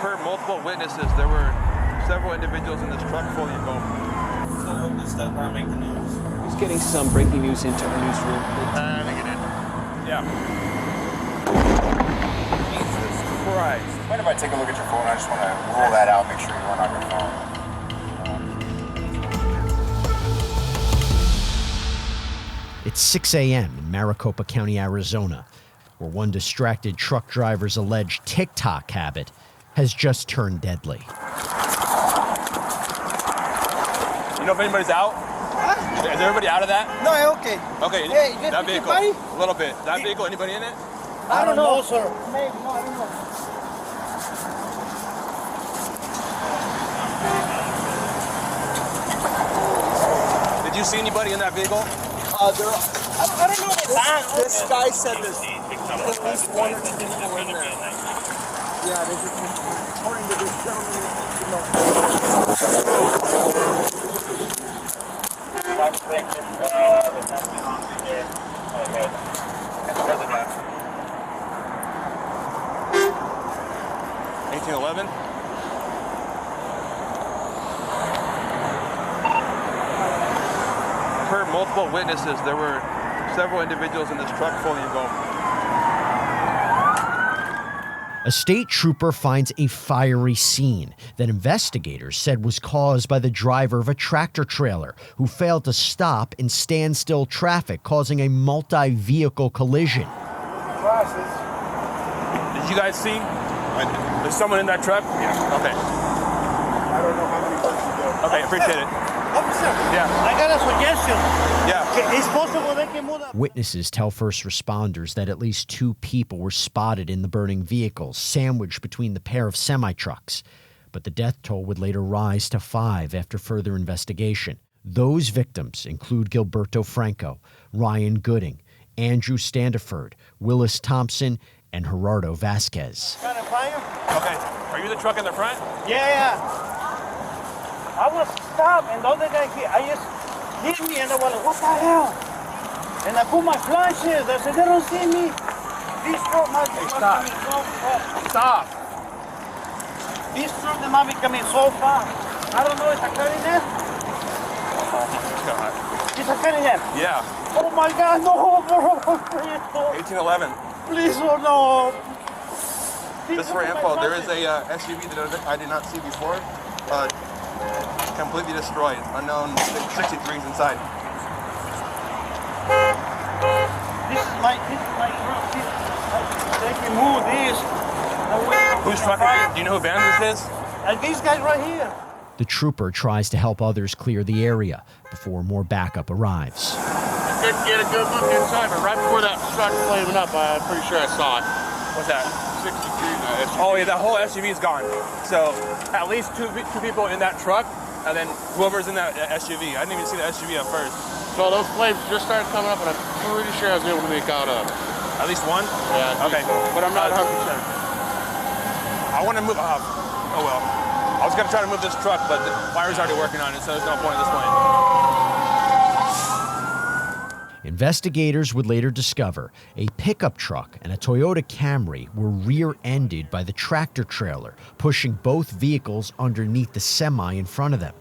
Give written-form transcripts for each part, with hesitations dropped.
Per multiple witnesses, there were several individuals in this truck fully engulfed. So this does not make the news. He's getting some breaking news into our newsroom. I think it did. Yeah. Jesus Christ. Mind if I take a look at your phone? I just want to rule that out, make sure you weren't on your phone. It's 6 a.m. in Maricopa County, Arizona, where one distracted truck driver's alleged TikTok habit has just turned deadly. You know if anybody's out? Huh? Is everybody out of that? No, okay. Okay, hey, that vehicle, anybody? a little bit. That vehicle, anybody in it? I don't know, sir. Maybe, no, I don't know. Did you see anybody in that vehicle? I don't know. This guy said there's at least one or two people in there. Yeah, there's according to this gentleman, $18.11. Per multiple witnesses, there were several individuals in this truck fully engulfed. A state trooper finds a fiery scene that investigators said was caused by the driver of a tractor trailer who failed to stop in standstill traffic, causing a multi-vehicle collision. Did you guys see? There's someone in that truck? Yeah. Okay. I don't know how many persons there. Okay, appreciate it. Officer, Yeah. I got a suggestion. Yeah. It's possible they can move that. Witnesses tell first responders that at least 2 people were spotted in the burning vehicles, sandwiched between the pair of semi-trucks. But the death toll would later rise to 5 after further investigation. Those victims include Gilberto Franco, Ryan Gooding, Andrew Standiford, Willis Thompson, and Gerardo Vasquez. Trying to find him? Okay. Are you the truck in the front? Yeah. I was stopped, and the other guy, I just hit me, and I was like, what the hell? And I put my flashes. I said, they don't see me. This truck might be stop. coming so fast. Stop. This truck they might be coming so fast. I don't know, is a cutting net? God. It's a cutting net. Yeah. Oh my God, no, bro. Please, no. 1811. Please, oh no. Just for info, there is a SUV that I did not see before. Completely destroyed. Unknown 63s inside. This is my truck. They can move this. Whose truck is it? Do you know who van this is? And these guys right here. The trooper tries to help others clear the area before more backup arrives. I couldn't get a good look inside, but right before that started flaming up, I'm pretty sure I saw it. What's that? 63. Oh, yeah, that whole SUV is gone. So at least two people in that truck, and then whoever's in that SUV. I didn't even see the SUV at first. So those flames just started coming up, and I'm pretty sure I was able to make out of it. At least one? Yeah. Okay. But I'm not 100%. I want to move. Oh well. I was gonna try to move this truck, but the fire's already working on it, so there's no point at this point. Investigators would later discover a pickup truck and a Toyota Camry were rear-ended by the tractor trailer, pushing both vehicles underneath the semi in front of them.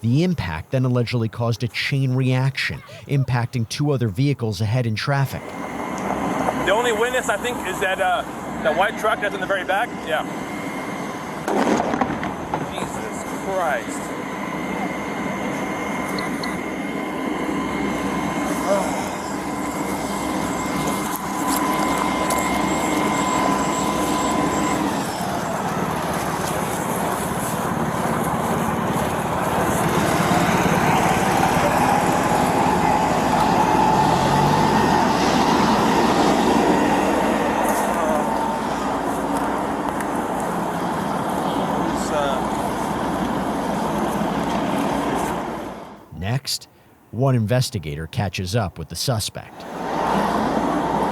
The impact then allegedly caused a chain reaction, impacting 2 other vehicles ahead in traffic. The only witness, I think, is that white truck that's in the very back. Yeah. Jesus Christ. Oh. Next, one investigator catches up with the suspect.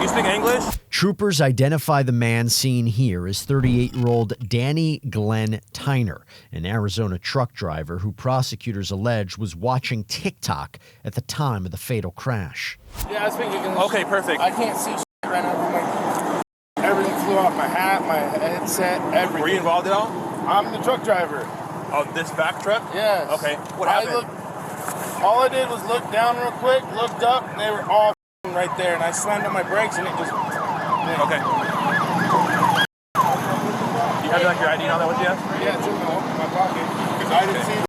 You speak English? Troopers identify the man seen here as 38-year-old Danny Glenn Tyner, an Arizona truck driver who prosecutors allege was watching TikTok at the time of the fatal crash. Yeah, I speak English. Okay, perfect. I can't see shit right now. Everything flew off, my hat, my headset, everything. Were you involved at all? I'm the truck driver. Oh, this back truck? Yes. Okay. What happened? All I did was look down real quick, looked up, and they were all right there. And I slammed on my brakes, and it just. Okay. Do you have like your ID and all that with you? Yeah, it's in my pocket. Because I didn't see.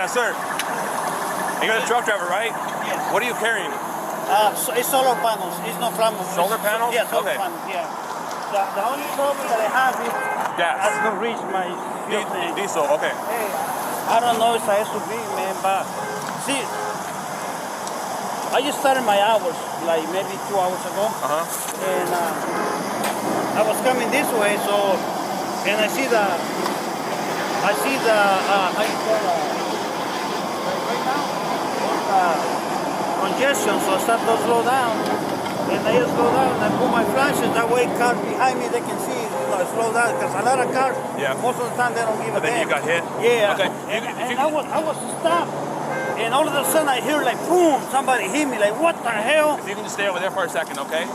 Sir, you're the truck driver, right? Yes. What are you carrying? So it's solar panels. It's not flammable. Solar panels? Yeah, solar Okay. panels. Yeah. The only problem that I have is Gas. I can reach my fuel tank. Diesel. Okay. Hey, I don't know if I have to be, man, but see, I just started my hours like maybe 2 hours ago. And I was coming this way, so and I see the how you call right now, congestion, so I start to slow down. And I just slow down and I put my flashes, that way cars behind me, they can see, slow down, because a lot of cars, most of the time they don't give a But then you got hit? Yeah. Okay. And I was stopped. And all of a sudden I hear like, boom, somebody hit me, like, what the hell? If you can just stay over there for a second, okay?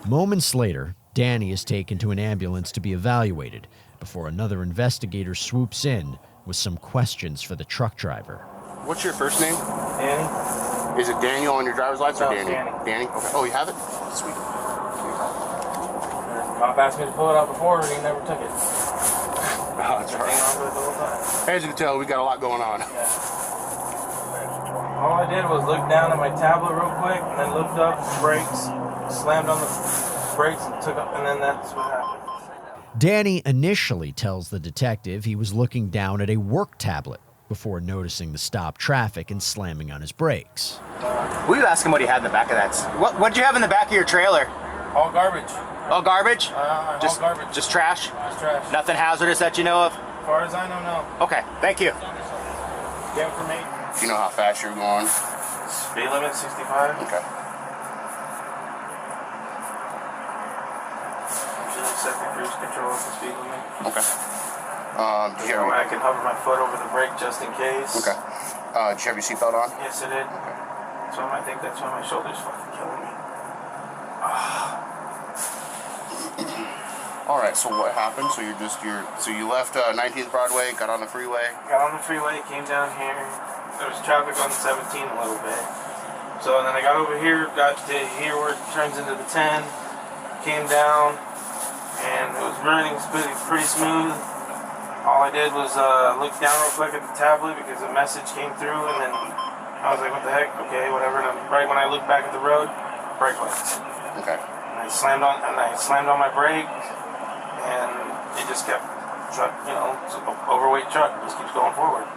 Moments later, Danny is taken to an ambulance to be evaluated before another investigator swoops in with some questions for the truck driver. What's your first name? Danny? Is it Daniel on your driver's license or No, Danny? Danny. Danny? Okay. Oh, you have it? Sweet. Cop asked me to pull it out before, and he never took it. Oh, that's Hang right. on to it the whole time. As you can tell, we got a lot going on. All I did was look down at my tablet real quick, and then looked up, brakes, slammed on the brakes, and took up, and then that's what happened. Danny initially tells the detective he was looking down at a work tablet before noticing the stopped traffic and slamming on his brakes. Will you ask him what he had in the back of that? What did you have in the back of your trailer? All garbage. All garbage? All garbage. Just trash? Just trash. Nothing hazardous that you know of? As far as I know, no. Okay, thank you. Came for me. Do you know how fast you're going? Speed limit 65. Okay. Usually set the cruise control at the speed limit. Okay. I can hover my foot over the brake just in case. Okay. Did you have your seatbelt on? Yes, I did. Okay. So I think that's why my shoulder's fucking killing me. All right. So what happened? So you left 19th Broadway, got on the freeway. Got on the freeway, came down here. There was traffic on 17 a little bit. So then I got over here, got to here where it turns into the 10, came down, and it was running pretty smooth. All I did was look down real quick at the tablet because a message came through, and then I was like, what the heck? Okay, whatever. And right when I looked back at the road, brake lights. Okay. And I slammed on my brake, and it just kept, it's an overweight truck, it just keeps going forward.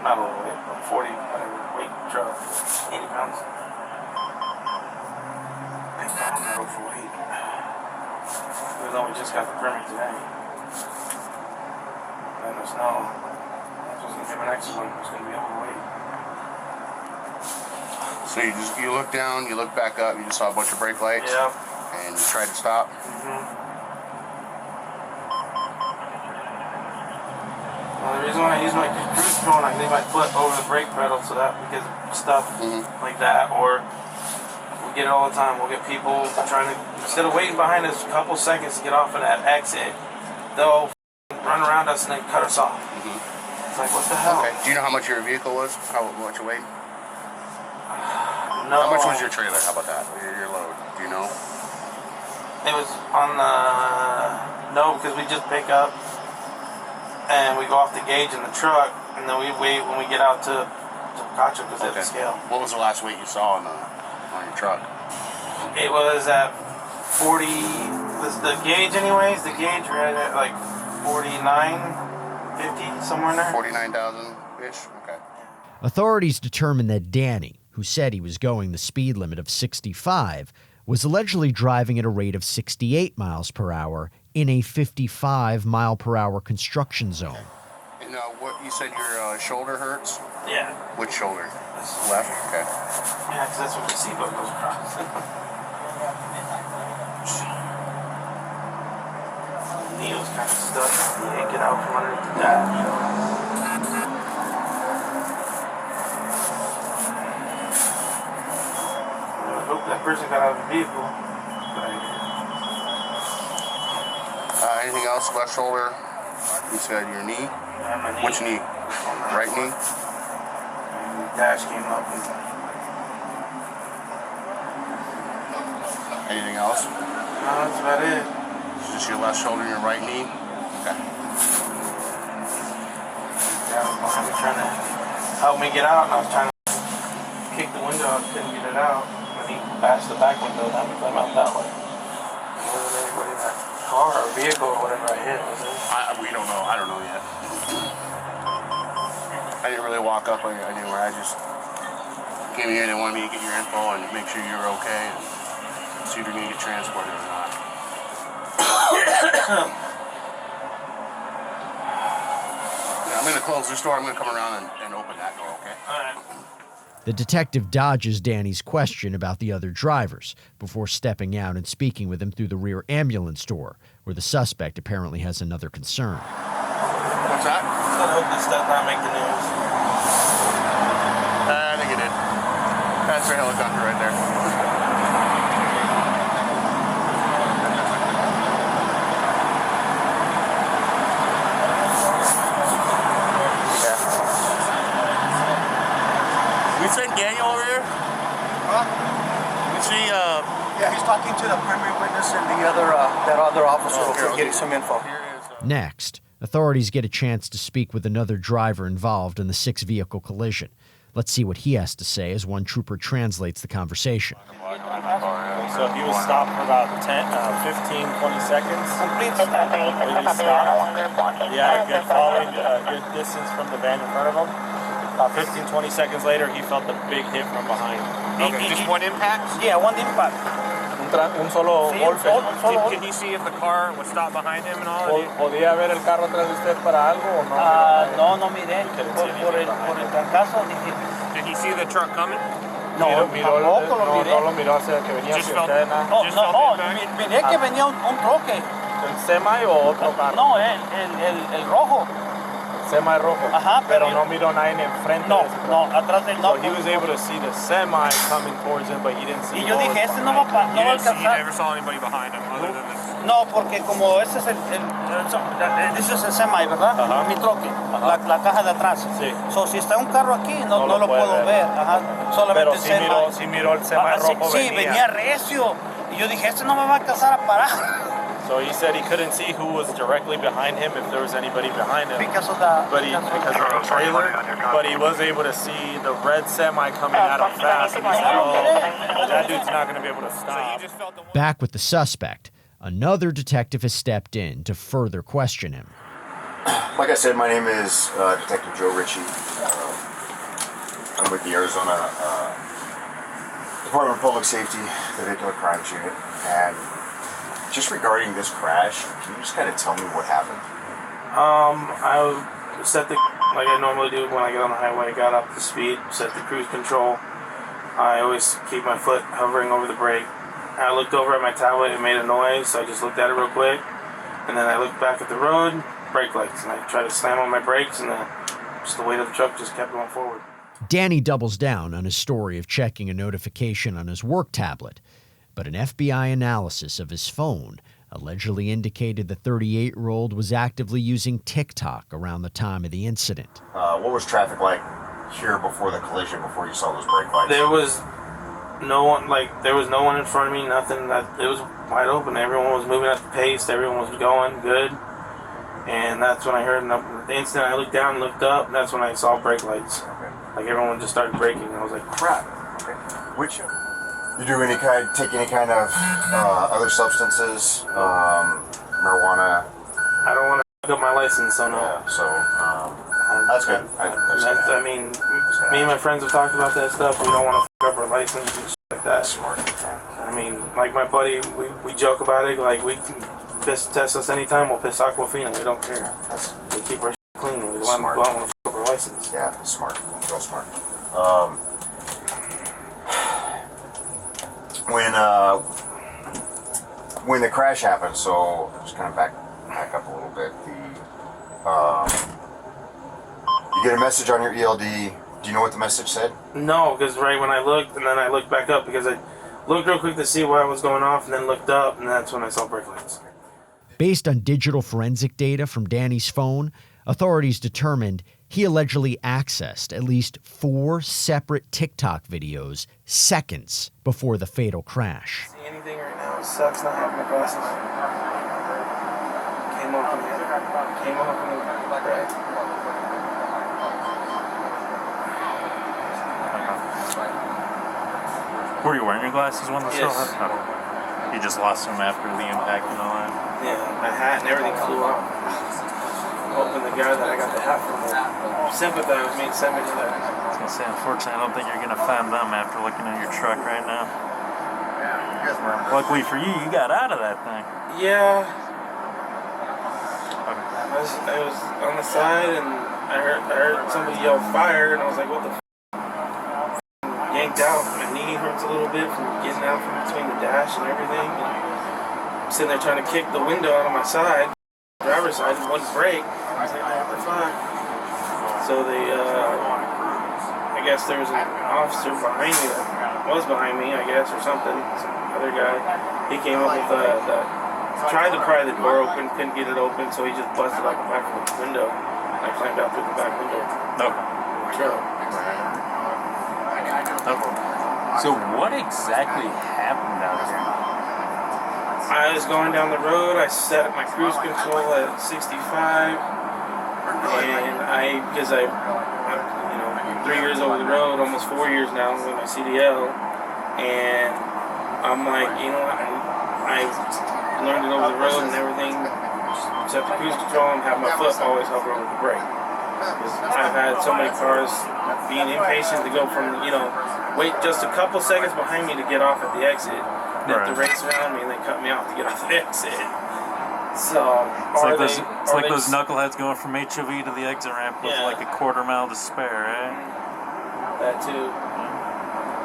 Not overweight, but 40, whatever, weight truck, 80 pounds. I'm not overweight. Even though we just got the permit today. Let us know. I was gonna give an next one. It's gonna be overweight. So you look down, you look back up, you just saw a bunch of brake lights. Yeah. And you tried to stop. Well, the reason why I use my cruise control, I leave my foot over the brake pedal so that because stuff like that, or we get it all the time. We'll get people trying to, instead of waiting behind us a couple seconds to get off of that exit, they'll run around us and then cut us off. It's like, what the hell? Okay. Do you know how much your vehicle was? How much you weighed? No. How much was your trailer? How about that? Your load? Do you know? It was on the, no, because we just pick up and we go off the gauge in the truck, and then we wait when we get out to Cacho because they have the scale. What was the last weight you saw on your truck? It was at 40, the gauge anyways, the gauge ran at like 49.50, somewhere in there. 49,000-ish? Okay. Authorities determined that Danny, who said he was going the speed limit of 65, was allegedly driving at a rate of 68 miles per hour in a 55-mile-per-hour construction zone. And what you said your shoulder hurts? Yeah. Which shoulder? Left? Okay. Yeah, because that's what the seatbelt goes across. The knee was kind of stuck. You can't get out from underneath the dash. I hope that person got out of the vehicle. Anything else? Left shoulder? You said your knee? Yeah, my knee. Which knee? Right knee? And the dash came up. Anything else? No, that's about it. Just your left shoulder and your right knee? Okay. Yeah, I was behind me trying to help me get out, and I was trying to kick the window out, couldn't get it out. When he bashed the back window, that would come out that way. It wasn't anybody in that car or vehicle or whatever I hit, was it? We don't know. I don't know yet. I didn't really walk up anywhere. I just came here and they wanted me to get your info and make sure you were okay and see if you're going to get transported or not. I'm going to close this door. I'm going to come around and open that door, okay? All right. The detective dodges Danny's question about the other drivers before stepping out and speaking with him through the rear ambulance door, where the suspect apparently has another concern. What's that? I hope this does not make the news. I think it did. That's your helicopter right there. We sent Daniel over here? Huh? We see, Yeah, he's talking to the primary witness and the other, that other officer over getting some info. here is, Next, authorities get a chance to speak with another driver involved in the six-vehicle collision. Let's see what he has to say as one trooper translates the conversation. So he was stopped for about 15, 20 seconds. He stopped. He had a good following, a good distance from the van in front of him. About 15, 20 seconds later, he felt a big hit from behind. Okay, just one impact? Yeah, one impact. Un solo golpe. Can you see if the car was stopped behind him and all? ¿Podía ver el carro atrás de usted para algo o no? No miré. Por el trancazo dije. Did he see the truck coming? No, tampoco lo miré. No lo miró hacia que venía Just hacia felt- usted. No, miré que venía un troque. ¿El semi o otro carro? No, el rojo. Semi rojo. Ajá, pero no miró nadie enfrente. No, atrás del So he was able to see the semi coming towards him, but he didn't see. Y yo dije, este no va a You alcanzar. never saw anybody behind him other than this. No, porque como ese es ese es el semi, ¿verdad? Ajá. Mi troque, la caja de atrás. Sí. So, si está un carro aquí, no lo lo puede puedo ver. ver. Ajá. Pero Solamente el sí semi. miró el semi rojo. Sí, venía recio. Y yo dije, este no me va a alcanzar a parar. So he said he couldn't see who was directly behind him, if there was anybody behind him. Because of the trailer, but he was able to see the red semi coming at him fast. And he said, oh, that dude's not going to be able to stop. Back with the suspect, another detective has stepped in to further question him. Like I said, my name is Detective Joe Ritchie. I'm with the Arizona Department of Public Safety, the Vehicular Crimes Unit, and just regarding this crash, can you just kind of tell me what happened? I set the, like I normally do when I get on the highway, got up to speed, set the cruise control. I always keep my foot hovering over the brake. I looked over at my tablet, it made a noise, so I just looked at it real quick. And then I looked back at the road, brake lights, and I tried to slam on my brakes, and just the weight of the truck just kept going forward. Danny doubles down on his story of checking a notification on his work tablet, but an FBI analysis of his phone allegedly indicated the 38-year-old was actively using TikTok around the time of the incident. What was traffic like here before the collision, before you saw those brake lights? There was no one in front of me, nothing. It was wide open. Everyone was moving at the pace. Everyone was going good. And that's when I heard, the instant I looked down and looked up, that's when I saw brake lights. Okay. Like everyone just started braking, and I was like, crap. Okay. Which, you do take any kind of other substances, marijuana? I don't want to fuck up my license, so no. Yeah, so, that's good. I mean, me and my friends have talked about that stuff. We don't want to fuck up our license and shit like that. Smart. I mean, like my buddy, we joke about it. Like, we can test us anytime. We'll piss Aquafina. We don't care. We keep our shit clean. We don't want to fuck up our license. Yeah, smart. Real smart. When the crash happened, so just kind of back up a little bit. You get a message on your ELD. Do you know what the message said? No, because right when I looked, and then I looked back up because I looked real quick to see why it was going off, and then looked up, and that's when I saw brake lights. Based on digital forensic data from Danny's phone, authorities determined he allegedly accessed at least 4 separate TikTok videos seconds before the fatal crash. See anything right now? It sucks not having my glasses. Came off and right. Were you wearing your glasses when the show Yes. happened? You just lost them after the impact and all that? Yeah, my hat and everything flew off. Hoping the guy that I got the hat from will sympathize with me and send me to that. I was going to say, unfortunately, I don't think you're going to find them after looking at your truck right now. Luckily for you, you got out of that thing. Yeah. I was on the side and I heard somebody yell fire, and I was like, what the f***? Yanked out. My knee hurts a little bit from getting out from between the dash and everything. And I'm sitting there trying to kick the window out of my side, driver's side, and wouldn't brake. I was like, oh, we're fine. So I guess there was an officer behind me that was behind me, I guess, or something. Some other guy. He came up with tried to pry the door open, couldn't get it open, so he just busted out the back of the window. I climbed out through the back window. Truck. So what exactly happened out there? I was going down the road. I set my cruise control at 65, and because I'm 3 years over the road, almost 4 years now with my CDL, and I'm like, you know what? I learned it over the road and everything. Set the cruise control and have my foot always hover over the brake. I've had so many cars being impatient to go from, wait just a couple seconds behind me to get off at the exit. They have to race around me and then cut me off to get off the exit. So, it's like those knuckleheads going from HOV to the exit ramp with like a quarter mile to spare, right? That too.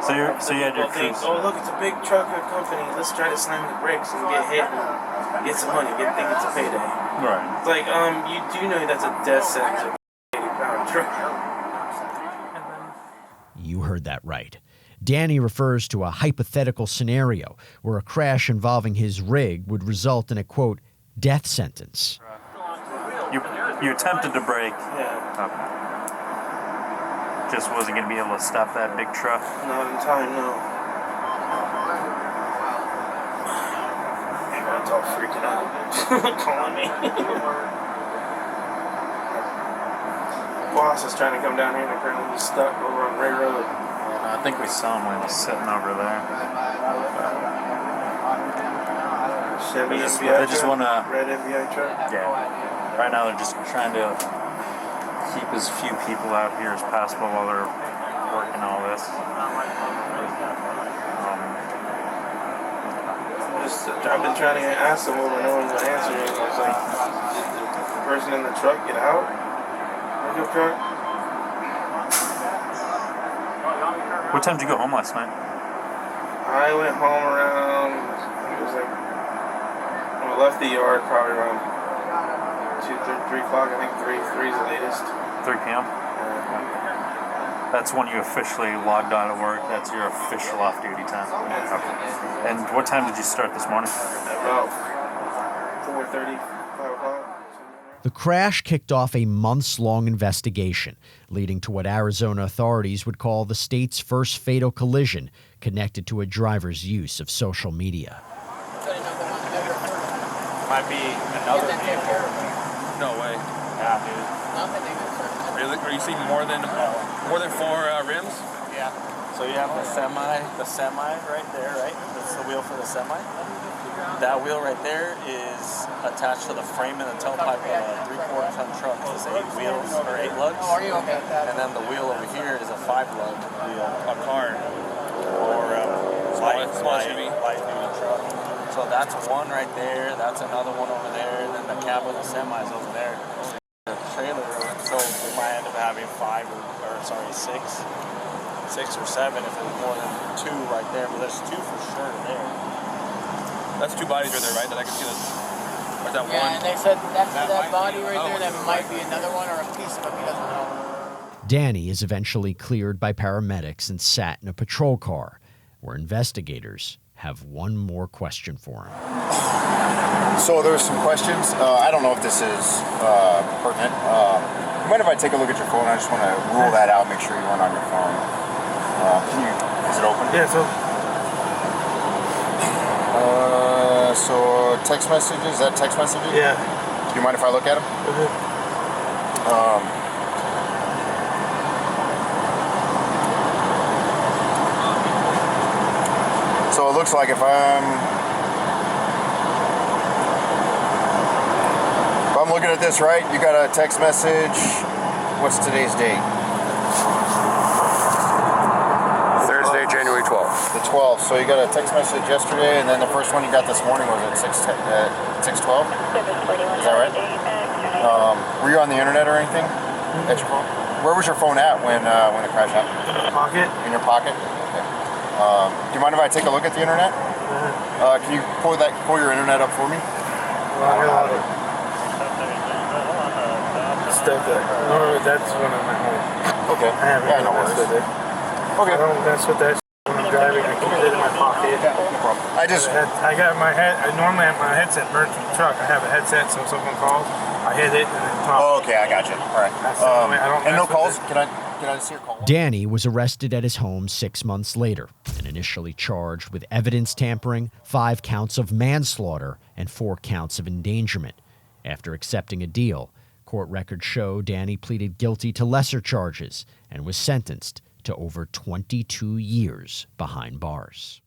So you had your cruise. Oh, look, it's a big truck company. Let's try to slam the brakes and get hit and get some money. Think it's a payday. Right. It's like, you do know that's a death sentence of an 80-pound truck. You heard that right. Danny refers to a hypothetical scenario where a crash involving his rig would result in a, quote, death sentence. You attempted to brake. Yeah. Okay. Just wasn't going to be able to stop that big truck. Not in time, no. Everyone's all freaking out. Calling me. Boss is trying to come down here and apparently he's stuck over on Ray Road. I think we saw him when he was sitting over there. Chevy They FBI just truck, want to... red FBI truck. Yeah. Right now they're just trying to keep as few people out here as possible while they're working all this. I've been trying to ask them over, no one's answering. I was like, did the person in the truck get out? Pickup truck? What time did you go home last night? I went home around, it was like, I left the yard probably around 3 o'clock. I think 3 is the latest. 3 p.m.? That's when you officially logged on at work. That's your official off-duty time. Okay. And what time did you start this morning? About 4:30, 5 o'clock. The crash kicked off a months-long investigation, leading to what Arizona authorities would call the state's first fatal collision connected to a driver's use of social media. Might be another vehicle. No way. Yeah, dude. Are you seeing more than 4 rims? Yeah. So you have the semi right there, right? That's the wheel for the semi. That wheel right there is attached to the frame and the tailpipe of a 3/4 ton truck. It's 8 wheels or 8 lugs. Oh, are you okay? And then the wheel over here is a 5 lug wheel. A car. Or a light duty truck. So that's one right there. That's another one over there. And then the cab of the semi is over there. The trailer, so we might end up having 6 or 7 if there's more than 2 right there. But there's 2 for sure there. That's 2 bodies right there, right? That I can see this. Or is that one? Yeah, and they said that body right there, that might be another one or a piece of it. He doesn't know. Danny is eventually cleared by paramedics and sat in a patrol car, where investigators have one more question for him. So there's some questions. I don't know if this is pertinent. You mind if I take a look at your phone? I just want to rule that out, make sure you weren't on your phone. Is it open? Yeah, it's open. So text messages, is that text messages? Yeah. Do you mind if I look at them? So it looks like if I'm looking at this right, you got a text message. What's today's date? Thursday, January 12th. The 12th. So you got a text message yesterday, and then the first one you got this morning was at 6:12. Is that right? Were you on the internet or anything? At your phone? Where was your phone at when the crash happened? In my pocket. In your pocket? Okay. Do you mind if I take a look at the internet? Can you pull your internet up for me? Stuff that. No, that's when I'm at home. Okay. I haven't no messed with worries. it. Okay. I don't mess with that when I'm driving. I keep it in my pocket. No problem. I got my head. I normally have my headset burnt from the truck. I have a headset, so if someone calls, I hit it and then talk. Oh, okay, I got you. All right. I don't and no mess calls? with it. Can I see your call? Danny was arrested at his home 6 months later and initially charged with evidence tampering, 5 counts of manslaughter, and 4 counts of endangerment. After accepting a deal, court records show Danny pleaded guilty to lesser charges and was sentenced to over 22 years behind bars.